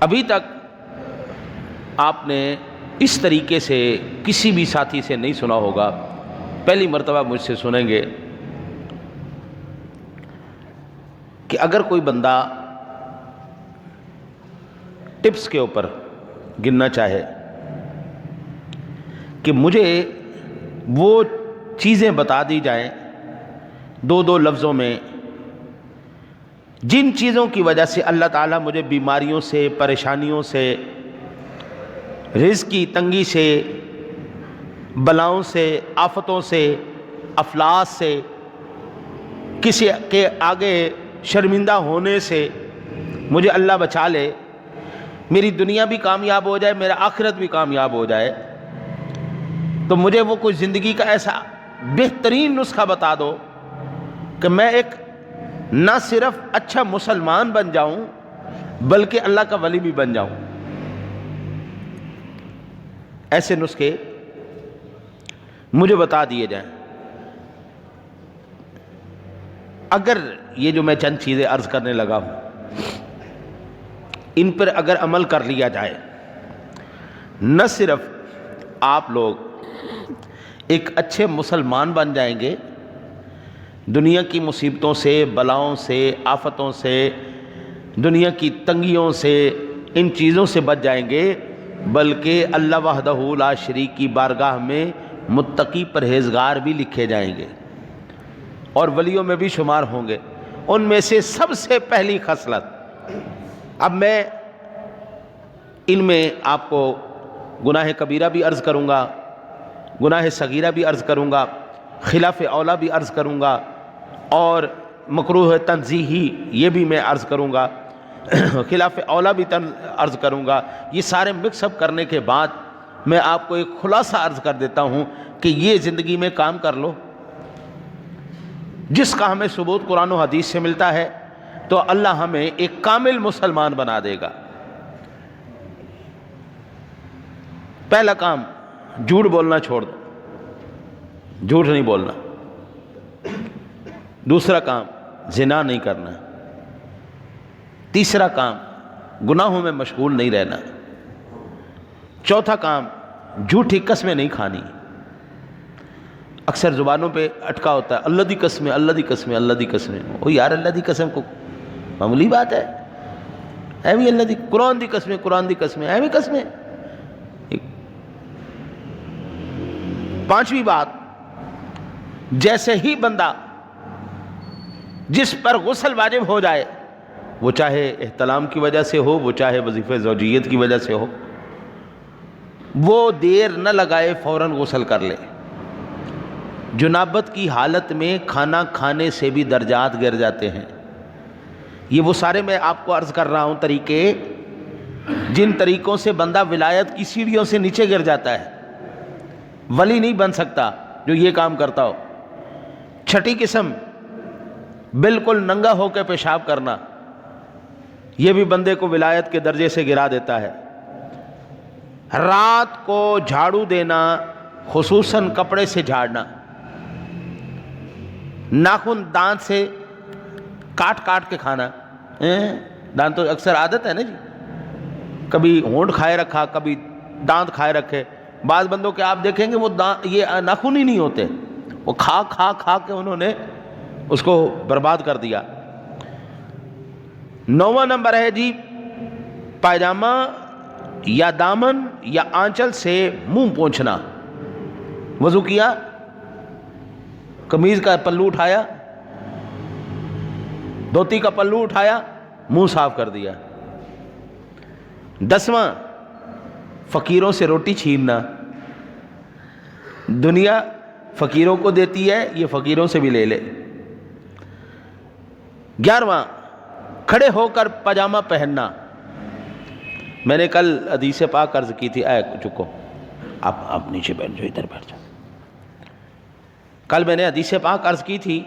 ابھی تک آپ نے اس طریقے سے کسی بھی ساتھی سے نہیں سنا ہوگا، پہلی مرتبہ مجھ سے سنیں گے کہ اگر کوئی بندہ ٹپس کے اوپر گننا چاہے کہ مجھے وہ چیزیں بتا دی جائیں دو لفظوں میں جن چیزوں کی وجہ سے اللہ تعالیٰ مجھے بیماریوں سے، پریشانیوں سے، رزق کی تنگی سے، بلاؤں سے، آفتوں سے، افلاس سے، کسی کے آگے شرمندہ ہونے سے مجھے اللہ بچا لے، میری دنیا بھی کامیاب ہو جائے، میرا آخرت بھی کامیاب ہو جائے، تو مجھے وہ کوئی زندگی کا ایسا بہترین نسخہ بتا دو کہ میں ایک نہ صرف اچھا مسلمان بن جاؤں بلکہ اللہ کا ولی بھی بن جاؤں۔ ایسے نسخے مجھے بتا دیے جائیں۔ اگر یہ جو میں چند چیزیں عرض کرنے لگا ہوں ان پر اگر عمل کر لیا جائے، نہ صرف آپ لوگ ایک اچھے مسلمان بن جائیں گے، دنیا کی مصیبتوں سے، بلاؤں سے، آفتوں سے، دنیا کی تنگیوں سے، ان چیزوں سے بچ جائیں گے، بلکہ اللہ وحدہ لا شریک کی بارگاہ میں متقی پرہیزگار بھی لکھے جائیں گے اور ولیوں میں بھی شمار ہوں گے۔ ان میں سے سب سے پہلی خصلت، اب میں ان میں آپ کو گناہ کبیرہ بھی عرض کروں گا، گناہ صغیرہ بھی عرض کروں گا، خلاف اولا بھی عرض کروں گا، اور مکروہ تنزیہی یہ بھی میں عرض کروں گا، خلاف اولا بھی عرض کروں گا۔ یہ سارے مکس اپ کرنے کے بعد میں آپ کو ایک خلاصہ عرض کر دیتا ہوں کہ یہ زندگی میں کام کر لو جس کا ہمیں ثبوت قرآن و حدیث سے ملتا ہے، تو اللہ ہمیں ایک کامل مسلمان بنا دے گا۔ پہلا کام، جھوٹ بولنا چھوڑ دو، جھوٹ نہیں بولنا۔ دوسرا کام، زنا نہیں کرنا۔ تیسرا کام، گناہوں میں مشغول نہیں رہنا۔ چوتھا کام، جھوٹی قسمیں نہیں کھانی۔ اکثر زبانوں پہ اٹکا ہوتا ہے، اللہ دی قسمیں، اللہ دی قسمیں، اللہ دی قسمیں۔ او یار، اللہ دی قسم کو معمولی بات ہے، ایویں اللہ دی، قرآن دی قسمیں، قرآن دی قسمیں، ایویں قسمیں۔ پانچویں بات، جیسے ہی بندہ جس پر غسل واجب ہو جائے، وہ چاہے احتلام کی وجہ سے ہو، وہ چاہے وظیفہ زوجیت کی وجہ سے ہو، وہ دیر نہ لگائے، فوراً غسل کر لے۔ جنابت کی حالت میں کھانا کھانے سے بھی درجات گر جاتے ہیں۔ یہ وہ سارے میں آپ کو عرض کر رہا ہوں طریقے، جن طریقوں سے بندہ ولایت کی سیڑھیوں سے نیچے گر جاتا ہے۔ ولی نہیں بن سکتا جو یہ کام کرتا ہو۔ چھٹی قسم، بالکل ننگا ہو کے پیشاب کرنا، یہ بھی بندے کو ولایت کے درجے سے گرا دیتا ہے۔ رات کو جھاڑو دینا، خصوصاً کپڑے سے جھاڑنا، ناخن دانت سے کاٹ کاٹ کے کھانا۔ دانت تو اکثر عادت ہے نا جی، کبھی ہونٹ کھائے رکھا، کبھی دانت کھائے رکھے۔ بعض بندوں کے آپ دیکھیں گے وہ یہ ناخن ہی نہیں ہوتے، وہ کھا کھا کھا کے انہوں نے اس کو برباد کر دیا۔ 9واں نمبر ہے جی، پائجامہ یا دامن یا آنچل سے منہ پونچھنا۔ وضو کیا، قمیض کا پلو اٹھایا، دھوتی کا پلو اٹھایا، منہ صاف کر دیا۔ 10واں، فقیروں سے روٹی چھیننا۔ دنیا فقیروں کو دیتی ہے، یہ فقیروں سے بھی لے لے۔ 11واں، کھڑے ہو کر پاجامہ پہننا۔ میں نے کل حدیث پاک عرض کی تھی، چکو آپ نیچے بیٹھ جاؤ، ادھر بیٹھ جاؤ۔ کل میں نے حدیث پاک عرض کی تھی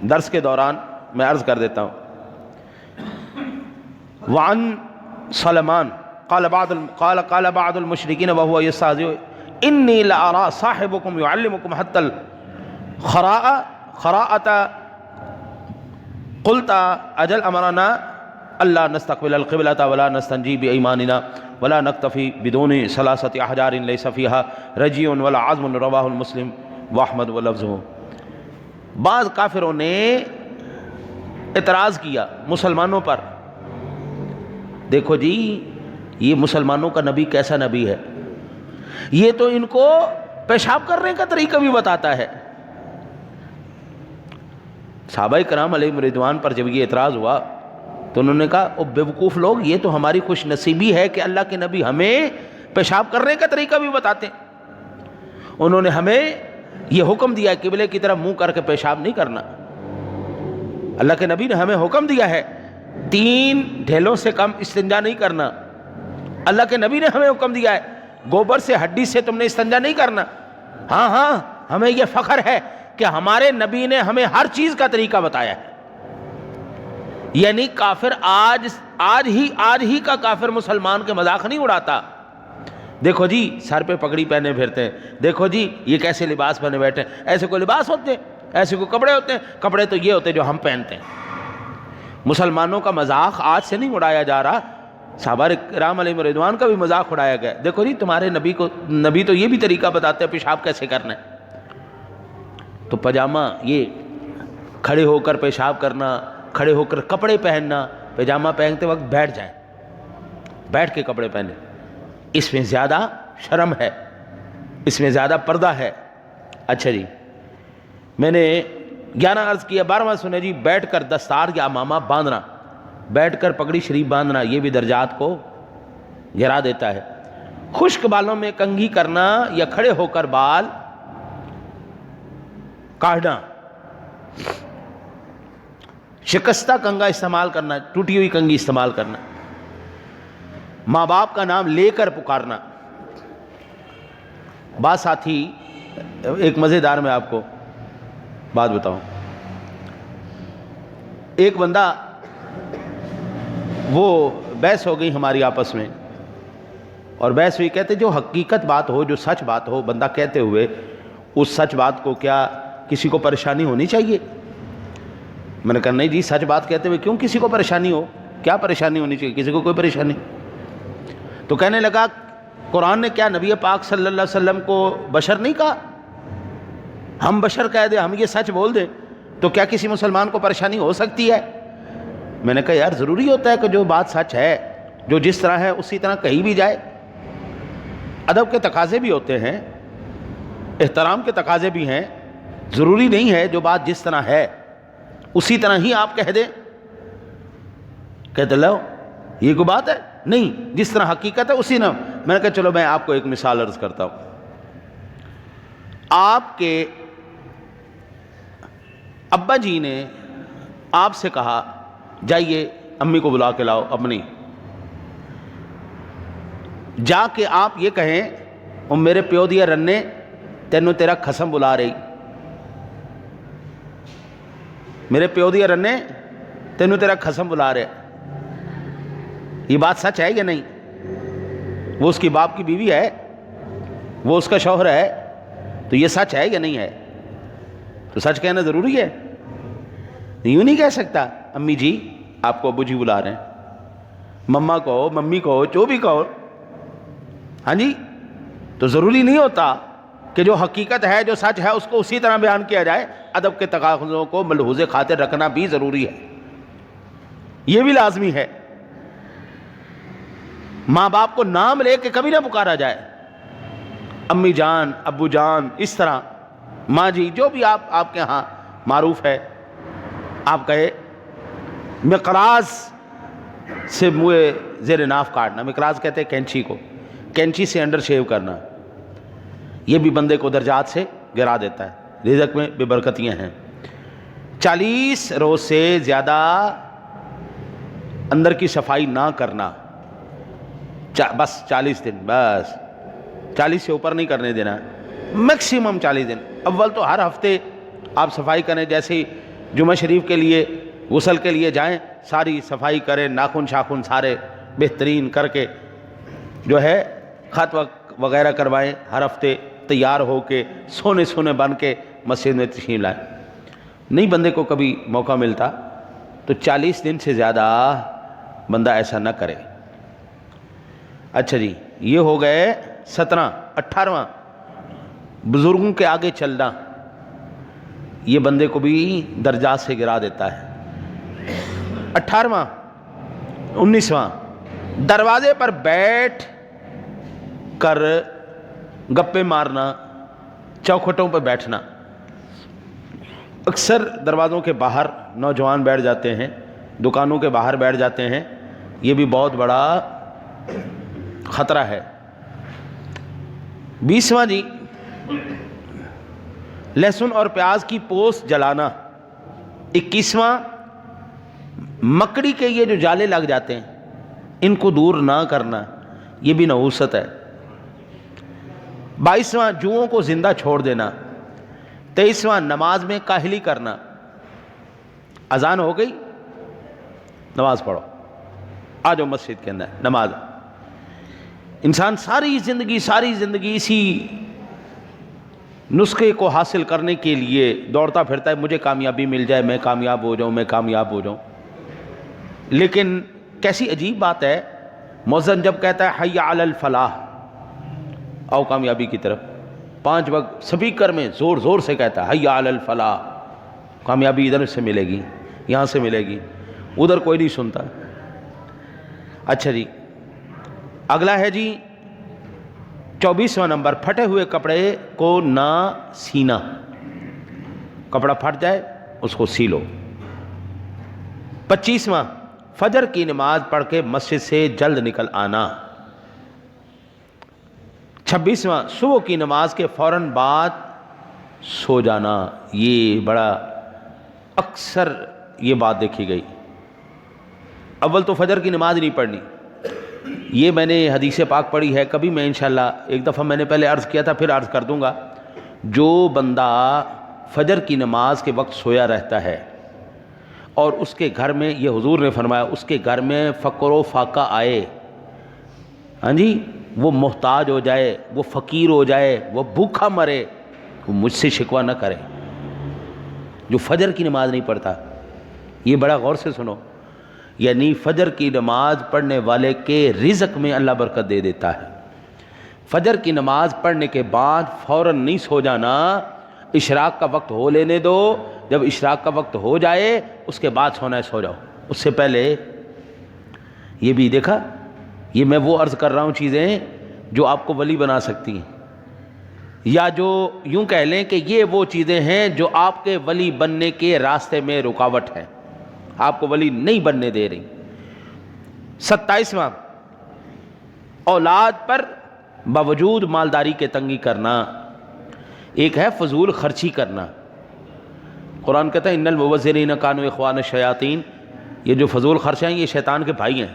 درس کے دوران، میں عرض کر دیتا ہوں۔ وعن سلمان قال بعض المشرکین وهو یستہزئ انی لارى صاحبکم یعلمکم حتی الخراءۃ قلت اجل امرنا اللہ نستقبل القبلۃ ولا نستنجی بایماننا ولا نکتفی بدون ثلاثۃ احجار لیس فیہا رجی ولا عظم رواہ المسلم واحمد ولفظہ۔ بعض کافروں نے اعتراض کیا مسلمانوں پر، دیکھو جی یہ مسلمانوں کا نبی کیسا نبی ہے، یہ تو ان کو پیشاب کرنے کا طریقہ بھی بتاتا ہے۔ صحابہ کرام علیہم رضوان پر جب یہ اعتراض ہوا تو انہوں نے کہا او بیوقوف لوگ، یہ تو ہماری خوش نصیبی ہے کہ اللہ کے نبی ہمیں پیشاب کرنے کا طریقہ بھی بتاتے ہیں۔ انہوں نے ہمیں یہ حکم دیا ہے قبلے کی طرف منہ کر کے پیشاب نہیں کرنا، اللہ کے نبی نے ہمیں حکم دیا ہے 3 ڈھیلوں سے کم استنجا نہیں کرنا، اللہ کے نبی نے ہمیں حکم دیا ہے گوبر سے ہڈی سے تم نے استنجا نہیں کرنا۔ ہاں ہمیں یہ فخر ہے کہ ہمارے نبی نے ہمیں ہر چیز کا طریقہ بتایا ہے۔ یعنی کافر آج ہی کا کافر مسلمان کے مذاق نہیں اڑاتا، دیکھو جی سر پہ پگڑی پہنے پھرتے ہیں، دیکھو جی یہ کیسے لباس پہنے بیٹھے ہیں، ایسے کوئی لباس ہوتے ہیں، ایسے کوئی کپڑے ہوتے ہیں، کپڑے تو یہ ہوتے ہیں جو ہم پہنتے ہیں۔ مسلمانوں کا مذاق آج سے نہیں اڑایا جا رہا، صحابہ کرام علیہ رضوان کا بھی مذاق اڑایا گیا، دیکھو جی تمہارے نبی تو یہ بھی طریقہ بتاتے ہیں پیشاب کیسے کرنا ہے۔ تو پاجامہ یہ کھڑے ہو کر پیشاب کرنا، کھڑے ہو کر کپڑے پہننا، پاجامہ پہنتے وقت بیٹھ جائیں، بیٹھ کے کپڑے پہنے، اس میں زیادہ شرم ہے، اس میں زیادہ پردہ ہے۔ اچھا جی میں نے 11 عرض کیا، 12واں سنے جی بیٹھ کر دستار یا امامہ باندھنا، بیٹھ کر پگڑی شریف باندھنا، یہ بھی درجات کو گرا دیتا ہے۔ خشک بالوں میں کنگھی کرنا یا کھڑے ہو کر بال کاٹنا، شکستہ کنگا استعمال کرنا، ٹوٹی ہوئی کنگھی استعمال کرنا، ماں باپ کا نام لے کر پکارنا۔ بعض ساتھی، ایک مزیدار میں آپ کو بات بتاؤں، ایک بندہ وہ بحث ہو گئی ہماری آپس میں، اور بحث ہوئی، کہتے جو حقیقت بات ہو، جو سچ بات ہو، بندہ کہتے ہوئے اس سچ بات کو کیا کسی کو پریشانی ہونی چاہیے؟ میں نے کہا نہیں جی، سچ بات کہتے ہوئے کیوں کسی کو پریشانی ہو، کیا پریشانی ہونی چاہیے، کسی کو کوئی پریشانی۔ تو کہنے لگا قرآن نے کیا نبی پاک صلی اللہ علیہ وسلم کو بشر نہیں کہا؟ ہم بشر کہہ دیں، ہم یہ سچ بول دیں تو کیا کسی مسلمان کو پریشانی ہو سکتی ہے؟ میں نے کہا یار ضروری ہوتا ہے کہ جو بات سچ ہے، جو جس طرح ہے اسی طرح کہی بھی جائے، ادب کے تقاضے بھی ہوتے ہیں، احترام کے تقاضے بھی ہیں، ضروری نہیں ہے جو بات جس طرح ہے اسی طرح ہی آپ کہہ دیں۔ کہتے لو یہ کوئی بات ہے؟ نہیں، جس طرح حقیقت ہے اسی طرح۔ میں نے کہا چلو میں آپ کو ایک مثال عرض کرتا ہوں۔ آپ کے ابا جی نے آپ سے کہا جائیے امی کو بلا کے لاؤ اپنی، جا کے آپ یہ کہیں او میرے پیو دیا رنے تینوں تیرا قسم بلا رہی، میرے پیو دیا رنے تینوں تیرا قسم بلا رہے، یہ بات سچ ہے یا نہیں؟ وہ اس کی باپ کی بیوی ہے، وہ اس کا شوہر ہے، تو یہ سچ ہے یا نہیں ہے؟ تو سچ کہنا ضروری ہے، یوں نہیں کہہ سکتا امی جی آپ کو ابو جی بلا رہے ہیں، مما کہو، ممی کہو، جو بھی کہو، ہاں جی۔ تو ضروری نہیں ہوتا کہ جو حقیقت ہے، جو سچ ہے، اس کو اسی طرح بیان کیا جائے، ادب کے تقاضوں کو ملحوظ خاطر رکھنا بھی ضروری ہے، یہ بھی لازمی ہے۔ ماں باپ کو نام لے کے کبھی نہ پکارا جائے، امی جان، ابو جان، اس طرح، ماں جی، جو بھی آپ کے ہاں معروف ہے آپ کہے۔ مقراض سے منہ زیر ناف کاٹنا، مقراض کہتے ہیں کینچی کو، کینچی سے انڈر شیو کرنا، یہ بھی بندے کو درجات سے گرا دیتا ہے، رزق میں بے برکتیاں ہیں۔ 40 روز سے زیادہ اندر کی صفائی نہ کرنا، بس 40 دن، بس 40 سے اوپر نہیں کرنے دینا، میکسیمم 40 دن۔ اول تو ہر ہفتے آپ صفائی کریں، جیسے ہی جمعہ شریف کے لیے غسل کے لیے جائیں ساری صفائی کریں، ناخن شاخن سارے بہترین کر کے جو ہے خط وغیرہ کروائیں، ہر ہفتے تیار ہو کے سونے سونے بن کے مسجد میں تشریف لائیں۔ نہیں بندے کو کبھی موقع ملتا تو 40 دن سے زیادہ بندہ ایسا نہ کرے۔ اچھا جی، یہ ہو گئے 17۔ 18واں بزرگوں کے آگے چلنا، یہ بندے کو بھی درجات سے گرا دیتا ہے۔ 18واں 19واں دروازے پر بیٹھ کر گپے مارنا، چوکھٹوں پہ بیٹھنا۔ اکثر دروازوں کے باہر نوجوان بیٹھ جاتے ہیں، دکانوں کے باہر بیٹھ جاتے ہیں، یہ بھی بہت بڑا خطرہ ہے۔ 20واں جی لہسن اور پیاز کی پوست جلانا۔ 21واں مکڑی کے یہ جو جالے لگ جاتے ہیں ان کو دور نہ کرنا، یہ بھی نحوست ہے۔ 22واں جوؤں کو زندہ چھوڑ دینا۔ 23واں نماز میں کاہلی کرنا۔ اذان ہو گئی، نماز پڑھو، آ جاؤ مسجد کے اندر نماز۔ انسان ساری زندگی اسی نسخے کو حاصل کرنے کے لیے دوڑتا پھرتا ہے، مجھے کامیابی مل جائے، میں کامیاب ہو جاؤں۔ لیکن کیسی عجیب بات ہے، مؤذن جب کہتا ہے حی علی الفلاح، آؤ کامیابی کی طرف، 5 وقت سپیکر میں زور زور سے کہتا ہے حی علی الفلاح، کامیابی ادھر سے ملے گی، یہاں سے ملے گی، ادھر کوئی نہیں سنتا۔ اچھا جی، اگلا ہے جی 24واں نمبر، پھٹے ہوئے کپڑے کو نہ سینا۔ کپڑا پھٹ جائے اس کو سی لو۔ 25واں فجر کی نماز پڑھ کے مسجد سے جلد نکل آنا۔ 26واں صبح کی نماز کے فوراً بعد سو جانا۔ یہ بڑا اکثر یہ بات دیکھی گئی، اول تو فجر کی نماز نہیں پڑھنی، یہ میں نے حدیث پاک پڑھی ہے، کبھی میں انشاءاللہ ایک دفعہ میں نے پہلے عرض کیا تھا، پھر عرض کر دوں گا۔ جو بندہ فجر کی نماز کے وقت سویا رہتا ہے اور اس کے گھر میں، یہ حضور نے فرمایا، اس کے گھر میں فقر و فاقہ آئے، ہاں جی، وہ محتاج ہو جائے، وہ فقیر ہو جائے، وہ بھوکا مرے، وہ مجھ سے شکوہ نہ کرے۔ جو فجر کی نماز نہیں پڑھتا، یہ بڑا غور سے سنو، یعنی فجر کی نماز پڑھنے والے کے رزق میں اللہ برکت دے دیتا ہے۔ فجر کی نماز پڑھنے کے بعد فوراً نہیں سو جانا، اشراق کا وقت ہو لینے دو، جب اشراق کا وقت ہو جائے اس کے بعد سونا ہے سو جاؤ، اس سے پہلے۔ یہ بھی دیکھا، یہ میں وہ عرض کر رہا ہوں چیزیں جو آپ کو ولی بنا سکتی ہیں، یا جو یوں کہہ لیں کہ یہ وہ چیزیں ہیں جو آپ کے ولی بننے کے راستے میں رکاوٹ ہے، آپ کو ولی نہیں بننے دے رہی۔ 27واں اولاد پر باوجود مالداری کے تنگی کرنا۔ ایک ہے فضول خرچی کرنا، قرآن کہتا ہے ان المبذرین کانوا اخوان الشیاطین، یہ جو فضول خرچ ہیں یہ شیطان کے بھائی ہیں،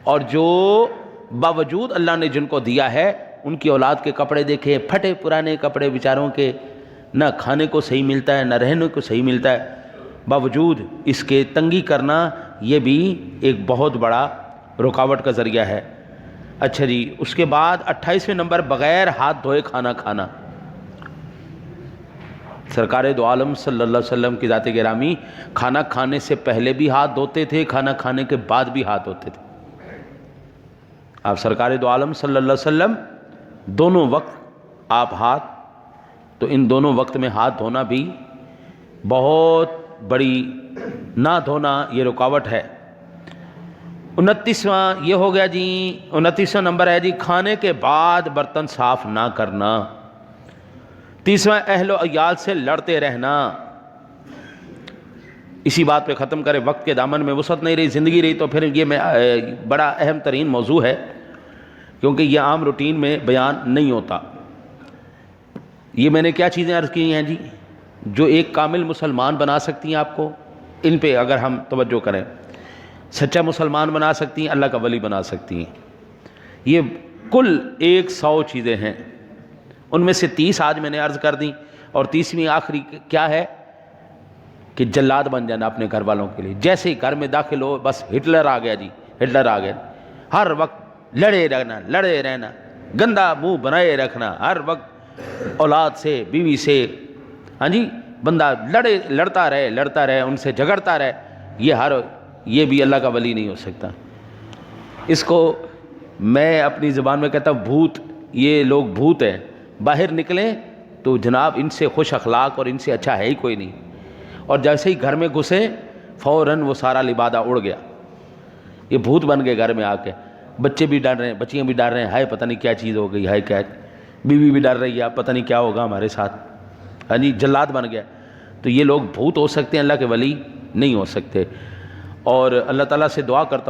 اور جو باوجود اللہ نے جن کو دیا ہے ان کی اولاد کے کپڑے دیکھے، پھٹے پرانے کپڑے بیچاروں کے، نہ کھانے کو صحیح ملتا ہے نہ رہنے کو صحیح ملتا ہے، باوجود اس کے تنگی کرنا، یہ بھی ایک بہت بڑا رکاوٹ کا ذریعہ ہے۔ اچھا جی، اس کے بعد 28ویں نمبر بغیر ہاتھ دھوئے کھانا کھانا۔ سرکار دو عالم صلی اللہ علیہ وسلم کی ذات گرامی کھانا کھانے سے پہلے بھی ہاتھ دھوتے تھے، کھانا کھانے کے بعد بھی ہاتھ دھوتے تھے۔ آپ سرکار دو عالم صلی اللہ علیہ وسلم دونوں وقت آپ ہاتھ، تو ان دونوں وقت میں ہاتھ دھونا بھی بہت بڑی، نہ دھونا یہ رکاوٹ ہے۔ 29واں یہ ہو گیا جی، 29واں نمبر ہے جی کھانے کے بعد برتن صاف نہ کرنا۔ 30واں اہل و عیال سے لڑتے رہنا۔ اسی بات پہ ختم کرے، وقت کے دامن میں وسعت نہیں رہی، زندگی رہی تو پھر یہ میں بڑا اہم ترین موضوع ہے، کیونکہ یہ عام روٹین میں بیان نہیں ہوتا۔ یہ میں نے کیا چیزیں عرض کی ہیں جی جو ایک کامل مسلمان بنا سکتی ہیں آپ کو، ان پہ اگر ہم توجہ کریں، سچا مسلمان بنا سکتی ہیں، اللہ کا ولی بنا سکتی ہیں۔ یہ کل 100 چیزیں ہیں، ان میں سے 30 آج میں نے عرض کر دیں، اور 30ویں آخری کیا ہے کہ جلاد بن جانا اپنے گھر والوں کے لیے۔ جیسے ہی گھر میں داخل ہو بس ہٹلر آ گیا جی، ہٹلر آ گیا، ہر وقت لڑے رہنا، گندا منہ بنائے رکھنا، ہر وقت اولاد سے، بیوی سے، ہاں جی، بندہ لڑتا رہے، ان سے جھگڑتا رہے، یہ بھی اللہ کا ولی نہیں ہو سکتا. اس کو میں اپنی زبان میں کہتا ہوں بھوت. یہ لوگ بھوت ہیں، باہر نکلیں تو جناب ان سے خوش اخلاق اور ان سے اچھا ہے ہی کوئی نہیں، اور جیسے ہی گھر میں گھسے فوراً وہ سارا لبادہ اڑ گیا. یہ بھوت بن گئے گھر میں آ کے. بچے بھی ڈر رہے ہیں، بچیاں بھی ڈر رہے ہیں، ہائے پتہ نہیں کیا چیز ہو گئی، ہائے کیا. بیوی بھی ڈر رہی ہے، پتہ نہیں کیا ہوگا ہمارے ساتھ. ہاں جی، جلاد بن گیا. تو یہ لوگ بھوت ہو سکتے ہیں، اللہ کے ولی نہیں ہو سکتے. اور اللہ تعالیٰ سے دعا کرتا ہوں